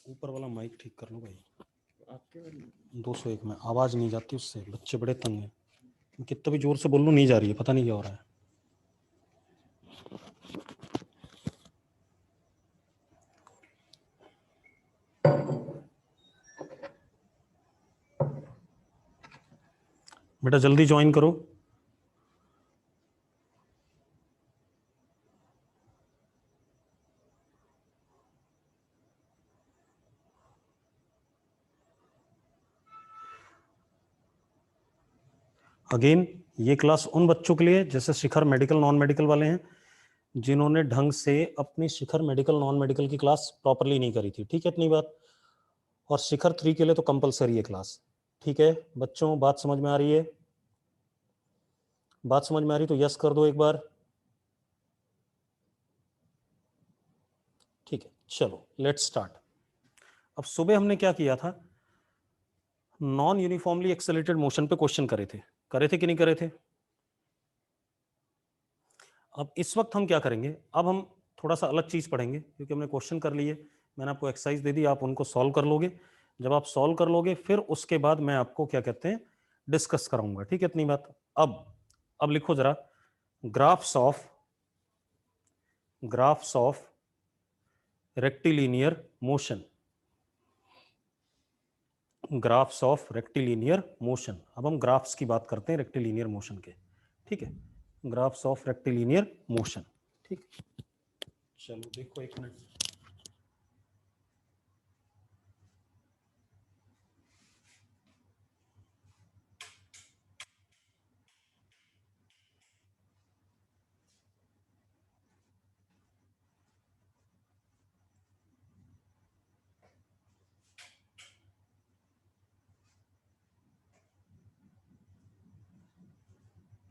ऊपर वाला माइक ठीक कर लो भाई, आपके 201 में आवाज नहीं जाती उससे, बच्चे बड़े तंग हैं, कितना भी जोर से बोल लो नहीं जा रही है, पता नहीं क्या हो रहा है। बेटा जल्दी ज्वाइन करो। अगेन ये क्लास उन बच्चों के लिए जैसे शिखर मेडिकल नॉन मेडिकल वाले हैं, जिन्होंने ढंग से अपनी शिखर मेडिकल नॉन मेडिकल की क्लास प्रॉपरली नहीं करी थी, ठीक है इतनी बात। और शिखर 3 के लिए तो कंपलसरी है क्लास, ठीक है बच्चों, बात समझ में आ रही है? बात समझ में आ रही तो यस कर दो एक बार। ठीक है चलो लेट्स स्टार्ट। अब सुबह हमने क्या किया था, नॉन यूनिफॉर्मली एक्सेलरेटेड मोशन पे क्वेश्चन करे थे कि नहीं करे थे? अब इस वक्त हम क्या करेंगे, अब हम थोड़ा सा अलग चीज पढ़ेंगे, क्योंकि हमने क्वेश्चन कर लिए, मैंने आपको एक्सरसाइज दे दी, आप उनको सॉल्व कर लोगे। जब आप सॉल्व कर लोगे फिर उसके बाद मैं आपको क्या कहते हैं डिस्कस कराऊंगा, ठीक है इतनी बात। अब लिखो जरा, graphs of rectilinear motion, graphs of rectilinear motion. अब हम ग्राफ्स की बात करते हैं रेक्टिलिनियर मोशन के, ठीक है, ग्राफ्स ऑफ रेक्टिलिनियर मोशन, ठीक। चलो देखो एक मिनट,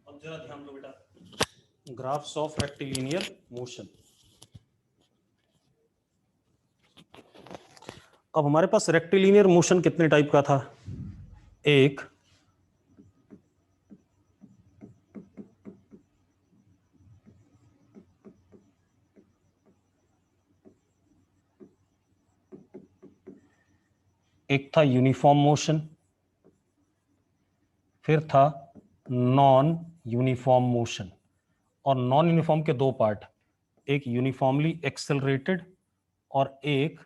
अब जरा ध्यान दो बेटा, ग्राफ्स ऑफ रेक्टिलिनियर मोशन। अब हमारे पास रेक्टिलिनियर मोशन कितने टाइप का था, एक था यूनिफॉर्म मोशन, फिर था नॉन यूनिफॉर्म मोशन। और नॉन यूनिफॉर्म के दो पार्ट, एक यूनिफॉर्मली एक्सेलरेटेड और एक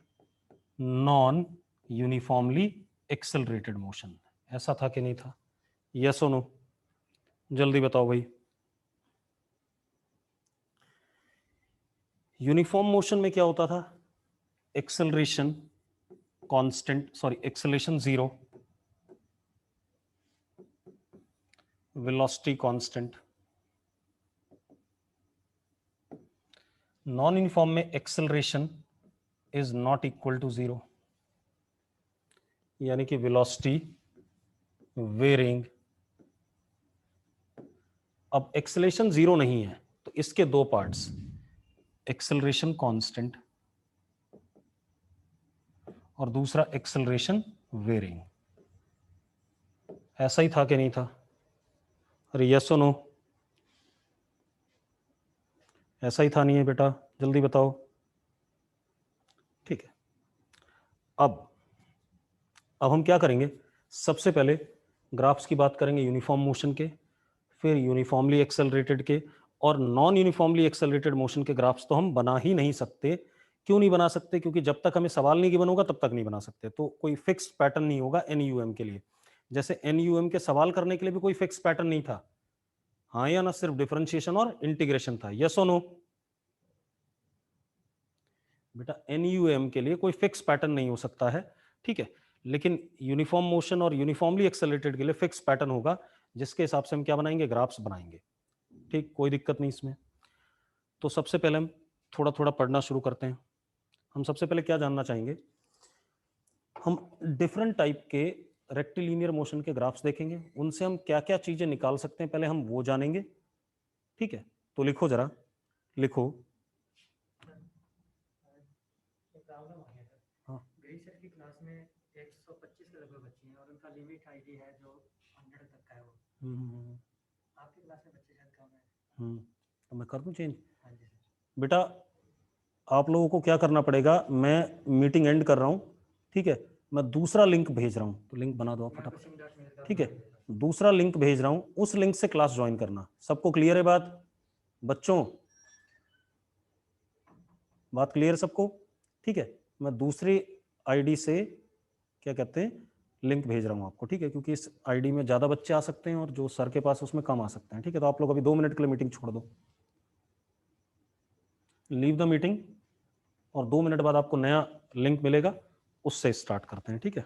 नॉन यूनिफॉर्मली एक्सेलरेटेड मोशन। ऐसा था कि नहीं था? यस और नो, जल्दी बताओ भाई। यूनिफॉर्म मोशन में क्या होता था, acceleration constant, sorry acceleration zero, velocity constant. Non uniform में acceleration is not equal to zero, यानी कि वेलोसिटी वेरिंग। अब एक्सेलरेशन जीरो नहीं है तो इसके दो पार्ट्स, एक्सेलरेशन कांस्टेंट और दूसरा एक्सेलरेशन वेरिंग। ऐसा ही था कि नहीं था? अरे यस और नो, ऐसा ही था नहीं है बेटा, जल्दी बताओ। ठीक है, अब हम क्या करेंगे, सबसे पहले ग्राफ्स की बात करेंगे यूनिफॉर्म मोशन के, फिर यूनिफॉर्मली एक्सेलरेटेड के, और नॉन यूनिफॉर्मली एक्सेलरेटेड मोशन के ग्राफ्स तो हम बना ही नहीं सकते। क्यों नहीं बना सकते? क्योंकि जब तक हमें सवाल नहीं गिवन होगा तब तक नहीं बना सकते, तो कोई फिक्स्ड पैटर्न नहीं होगा एनयूएम के लिए। जैसे एनयूएम के सवाल करने के लिए भी कोई फिक्स पैटर्न नहीं था, हाँ या ना, सिर्फ डिफरेंशिएशन और इंटीग्रेशन था। यस और नो? बेटा एनयूएम के लिए कोई फिक्स पैटर्न नहीं हो सकता है, ठीक है, लेकिन यूनिफॉर्म मोशन और यूनिफॉर्मली एक्सेलरेटेड के लिए फिक्स पैटर्न होगा, जिसके हिसाब से हम क्या बनाएंगे, ग्राफ्स बनाएंगे, ठीक, कोई दिक्कत नहीं इसमें। तो सबसे पहले हम थोड़ा थोड़ा पढ़ना शुरू करते हैं। हम सबसे पहले क्या जानना चाहेंगे, हम डिफरेंट टाइप के रेक्टिलिनियर मोशन के ग्राफ्स देखेंगे, उनसे हम क्या क्या चीजें निकाल सकते हैं पहले हम वो जानेंगे। ठीक है, तो लिखो जरा, लिखो। प्रॉब्लम आ गया सर। हाँ, मेरी सर की क्लास में 125 के लगभग बच्चे हैं और उनका लिमिट आईडी है जो 100 तक का है वो। आपकी क्लास में बच्चे शायद कम है। तो मैं कर दूं चेंज? हाँ जी सर। बेटा आप लोगों को क्या करना पड़ेगा, मैं मीटिंग एंड कर रहा हूँ, ठीक है, मैं दूसरा लिंक भेज रहा हूँ, तो लिंक बना दो आप मैं फटाफट। coaching.mail का ठीक है, बना दूंगा। दूसरा लिंक भेज रहा हूँ, उस लिंक से क्लास ज्वाइन करना। सबको क्लियर है बात बच्चों? बात क्लियर सबको? ठीक है, मैं दूसरी आईडी से क्या कहते हैं लिंक भेज रहा हूँ आपको, ठीक है, क्योंकि इस आईडी में ज़्यादा बच्चे आ सकते हैं और जो सर के पास उसमें कम आ सकते हैं। ठीक है, तो आप लोग अभी 2 मिनट के लिए मीटिंग छोड़ दो, लीव द मीटिंग, और 2 मिनट बाद आपको नया लिंक मिलेगा, उससे स्टार्ट करते हैं। ठीक है।